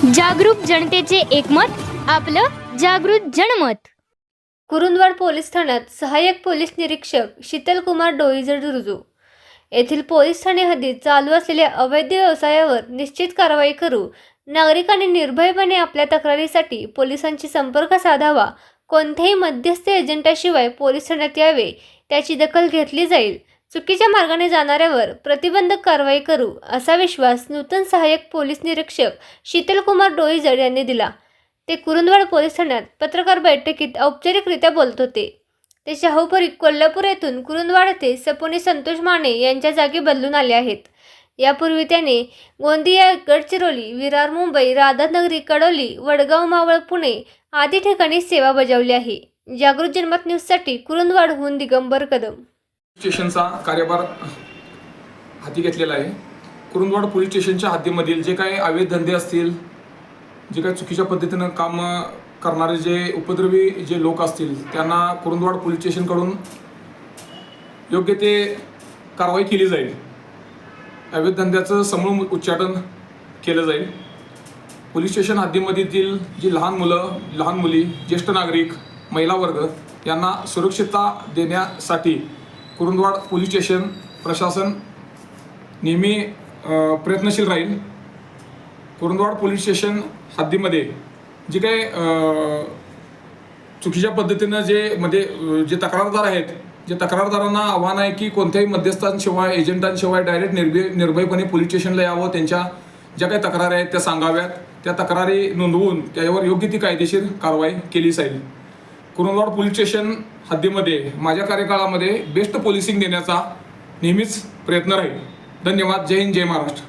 जागरूक जनतेचे एकमत, आपलं जागृत जनमत। कुरुंदवाड पोलीस ठाण्यात सहाय्यक पोलीस निरीक्षक शीतलकुमार डोईजड रुजू येथील पोलीस ठाणे हद्दीत चालू असलेल्या अवैध व्यवसायावर निश्चित कारवाई करू। नागरिकांनी निर्भयपणे आपल्या तक्रारीसाठी पोलिसांशी संपर्क साधावा। कोणत्याही मध्यस्थ एजंटाशिवाय पोलीस ठाण्यात यावे, त्याची दखल घेतली जाईल। चुकीच्या मार्गाने जाणाऱ्यावर प्रतिबंधक कारवाई करू, असा विश्वास नूतन सहाय्यक पोलीस निरीक्षक शीतलकुमार डोईजड यांनी दिला। ते कुरुंदवाड पोलीस ठाण्यात पत्रकार बैठकीत औपचारिकरित्या बोलत होते। ते शाहूपुरी कोल्हापूर येथून कुरुंदवाड येथे सपोनी संतोष माने यांच्या जागी बदलून आले आहेत। यापूर्वी त्याने गोंदिया, गडचिरोली, विरार, मुंबई, राधानगरी, कडोली, वडगाव, मावळ, पुणे आदी ठिकाणी सेवा बजावली आहे। जागृत जनमत न्यूजसाठी कुरुंदवाडहून दिगंबर कदम। स्टेशनचा कार्यभार हाती घेतलेला आहे। कुरुंदवाड पोलीस स्टेशनच्या हद्दीमधील जे काही अवैध धंदे असतील, जे काही चुकीच्या पद्धतीनं काम करणारे जे उपद्रवी जे लोक असतील, त्यांना कुरुंदवाड पोलीस स्टेशनकडून योग्य ते कारवाई केली जाईल। अवैध धंद्याचं समूळ उच्चाटन केलं जाईल। पोलीस स्टेशन हद्दीमधील जी लहान मुलं, लहान मुली, ज्येष्ठ नागरिक, महिला वर्ग यांना सुरक्षितता देण्यासाठी कुरुंदवाड पोलीस स्टेशन प्रशासन नेहमी प्रयत्नशील राहील। कुरुंदवाड पोलीस स्टेशन हद्दीमध्ये जे काही चुकीच्या पद्धतीनं जे तक्रारदार आहेत, जे तक्रारदारांना आव्हान आहे की कोणत्याही मध्यस्थांशिवाय, एजंटांशिवाय डायरेक्ट निर्भयपणे पोलीस स्टेशनला यावं, त्यांच्या ज्या काही तक्रारी आहेत त्या सांगाव्यात, त्या तक्रारी नोंदवून त्यावर योग्य ती कायदेशीर कारवाई केली जाईल। कुरुंदवाड पोलीस स्टेशन हद्दीमध्ये माझ्या कार्यकाळामध्ये बेस्ट पोलिसिंग देण्याचा नेहमीच प्रयत्न राहील। धन्यवाद। जय हिंद, जय महाराष्ट्र।